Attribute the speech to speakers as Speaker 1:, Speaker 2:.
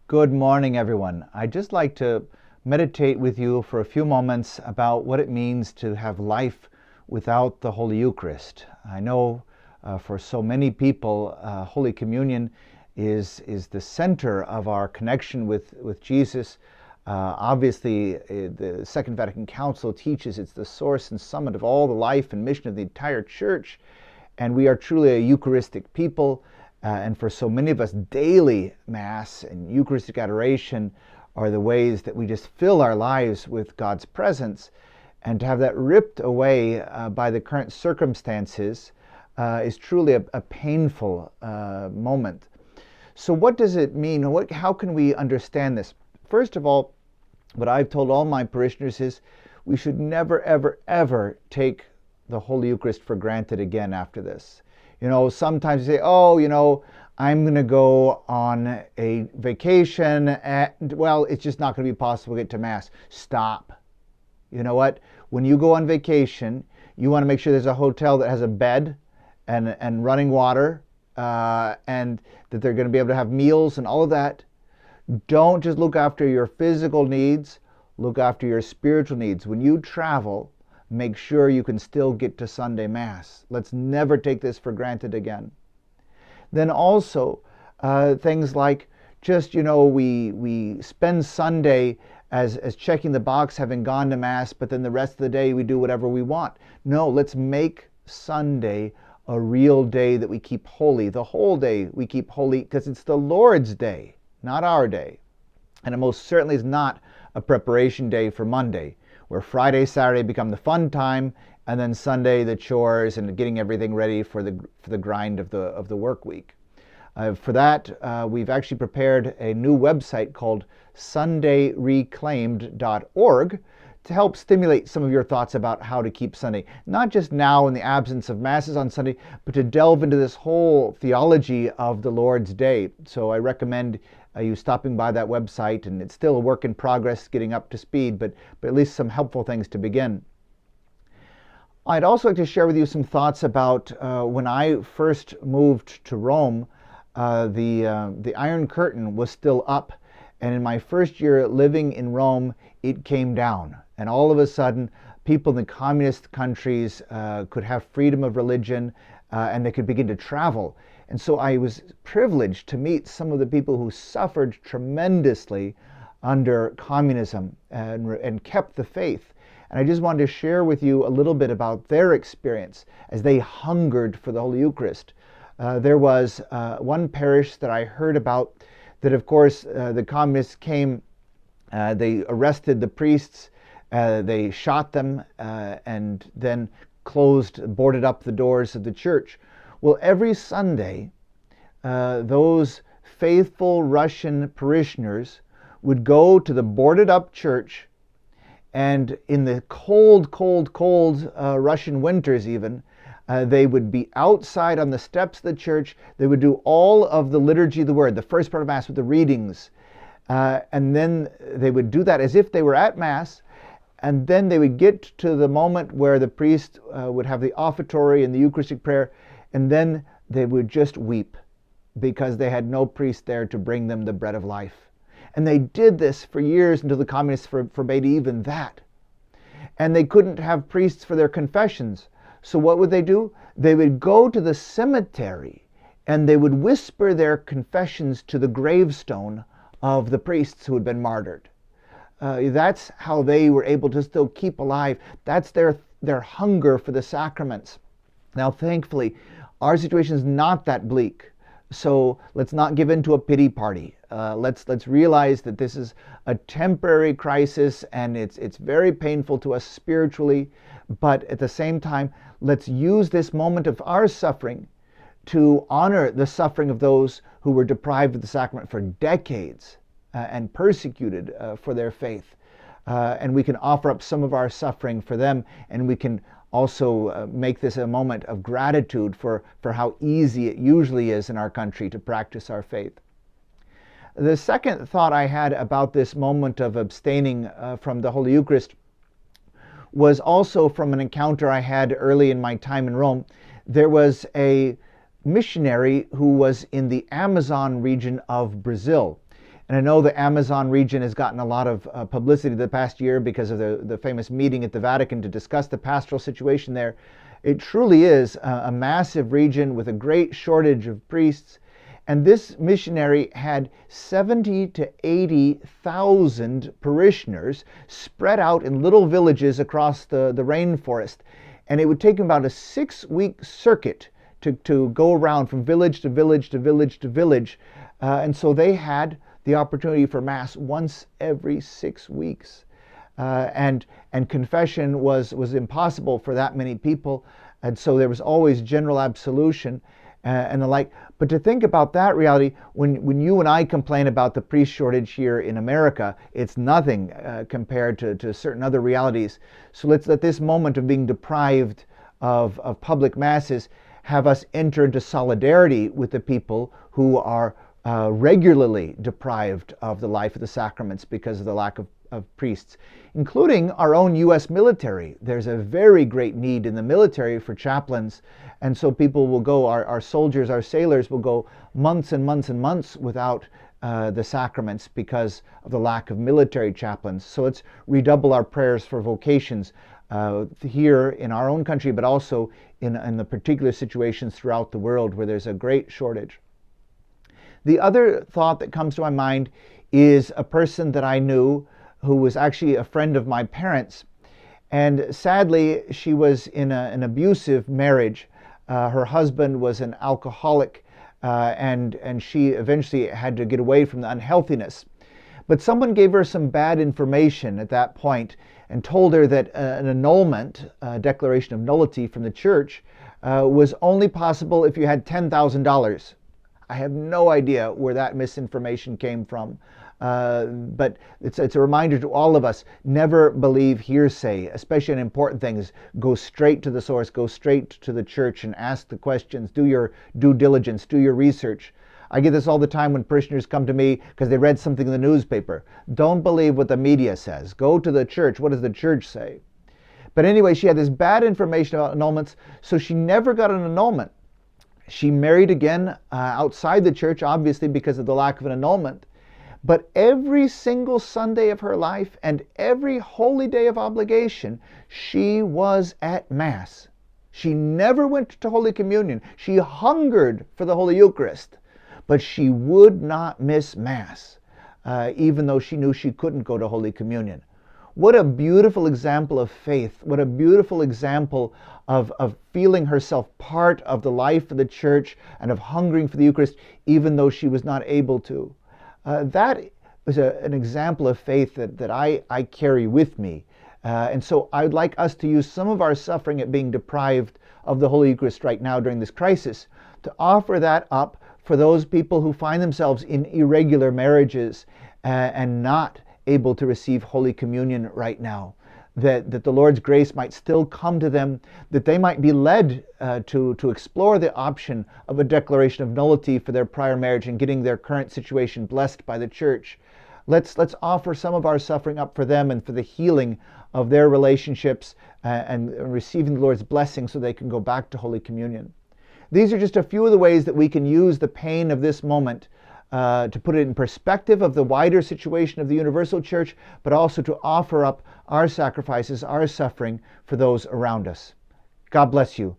Speaker 1: Good morning, everyone. I'd just like to meditate with you for a few moments about what it means to have life without the Holy Eucharist. I know for so many people, Holy Communion is the center of our connection with Jesus. Obviously, the Second Vatican Council teaches it's the source and summit of all the life and mission of the entire Church, and we are truly a Eucharistic people. And for so many of us, daily Mass and Eucharistic adoration are the ways that we just fill our lives with God's presence. And to have that ripped away by the current circumstances is truly a painful moment. So what does it mean? How can we understand this? First of all, what I've told all my parishioners is we should never, ever, ever take the Holy Eucharist for granted again after this. Sometimes you say, I'm going to go on a vacation, and, it's just not going to be possible to get to Mass. Stop. You know what? When you go on vacation, you want to make sure there's a hotel that has a bed and running water, and that they're going to be able to have meals and all of that. Don't just look after your physical needs, look after your spiritual needs. When you travel, make sure you can still get to Sunday Mass. Let's never take this for granted again. Then also, things like just, we spend Sunday as checking the box, having gone to Mass, but then the rest of the day we do whatever we want. No, let's make Sunday a real day that we keep holy. The whole day we keep holy because it's the Lord's day, not our day. And it most certainly is not a preparation day for Monday, where Friday, Saturday become the fun time, and then Sunday the chores and getting everything ready for the grind of the work week. For that, we've actually prepared a new website called SundayReclaimed.org to help stimulate some of your thoughts about how to keep Sunday, not just now in the absence of Masses on Sunday, but to delve into this whole theology of the Lord's Day. So I recommend you stopping by that website, and it's still a work in progress getting up to speed, but at least some helpful things to begin. I'd also like to share with you some thoughts about when I first moved to Rome. The Iron Curtain was still up, and in my first year living in Rome, it came down. And all of a sudden, people in the communist countries could have freedom of religion, and they could begin to travel. And so I was privileged to meet some of the people who suffered tremendously under communism and kept the faith. And I just wanted to share with you a little bit about their experience as they hungered for the Holy Eucharist. There was one parish that I heard about that, of course, the communists came, they arrested the priests, they shot them, and then boarded up the doors of the church. Well, every Sunday, those faithful Russian parishioners would go to the boarded up church, and in the cold Russian winters even, they would be outside on the steps of the church. They would do all of the liturgy of the word, the first part of Mass with the readings, and then they would do that as if they were at Mass, and then they would get to the moment where the priest would have the offertory and the Eucharistic prayer, and then they would just weep because they had no priest there to bring them the bread of life. And they did this for years until the communists forbade even that. And they couldn't have priests for their confessions. So what would they do? They would go to the cemetery and they would whisper their confessions to the gravestone of the priests who had been martyred. That's how they were able to still keep alive. That's their hunger for the sacraments. Now, thankfully, our situation is not that bleak. So let's not give in to a pity party. Let's realize that this is a temporary crisis, and it's very painful to us spiritually. But at the same time, let's use this moment of our suffering to honor the suffering of those who were deprived of the sacrament for decades and persecuted for their faith. And we can offer up some of our suffering for them, and we can also make this a moment of gratitude for how easy it usually is in our country to practice our faith. The second thought I had about this moment of abstaining from the Holy Eucharist was also from an encounter I had early in my time in Rome. There was a missionary who was in the Amazon region of Brazil. And I know the Amazon region has gotten a lot of publicity the past year because of the famous meeting at the Vatican to discuss the pastoral situation there. It truly is a massive region with a great shortage of priests. And this missionary had 70 to 80,000 parishioners spread out in little villages across the rainforest. And it would take him about a 6-week circuit to go around from village to village to village to village. And so they had the opportunity for Mass once every 6 weeks. And confession was impossible for that many people. And so there was always general absolution and the like. But to think about that reality, when you and I complain about the priest shortage here in America, it's nothing compared to certain other realities. So let's let this moment of being deprived of public masses have us enter into solidarity with the people who are regularly deprived of the life of the sacraments because of the lack of priests, including our own U.S. military. There's a very great need in the military for chaplains, and so people will go, our soldiers, our sailors will go months and months and months without the sacraments because of the lack of military chaplains. So let's redouble our prayers for vocations here in our own country, but also in the particular situations throughout the world where there's a great shortage. The other thought that comes to my mind is a person that I knew who was actually a friend of my parents. And sadly, she was in an abusive marriage. Her husband was an alcoholic, and she eventually had to get away from the unhealthiness. But someone gave her some bad information at that point and told her that an annulment, a declaration of nullity from the church, was only possible if you had $10,000. I have no idea where that misinformation came from. But it's a reminder to all of us, never believe hearsay, especially in important things. Go straight to the source, go straight to the church and ask the questions, do your due diligence, do your research. I get this all the time when parishioners come to me because they read something in the newspaper. Don't believe what the media says. Go to the church. What does the church say? But anyway, she had this bad information about annulments, so she never got an annulment. She married again outside the church, obviously because of the lack of an annulment. But every single Sunday of her life and every holy day of obligation, she was at Mass. She never went to Holy Communion. She hungered for the Holy Eucharist, but she would not miss Mass, even though she knew she couldn't go to Holy Communion. What a beautiful example of faith. What a beautiful example of feeling herself part of the life of the church and of hungering for the Eucharist, even though she was not able to. That is an example of faith that I carry with me. And so I'd like us to use some of our suffering at being deprived of the Holy Eucharist right now during this crisis to offer that up for those people who find themselves in irregular marriages and not able to receive Holy Communion right now. That the Lord's grace might still come to them, that they might be led to explore the option of a declaration of nullity for their prior marriage and getting their current situation blessed by the church. Let's offer some of our suffering up for them and for the healing of their relationships and receiving the Lord's blessing so they can go back to Holy Communion. These are just a few of the ways that we can use the pain of this moment to put it in perspective of the wider situation of the universal church, but also to offer up our sacrifices, our suffering for those around us. God bless you.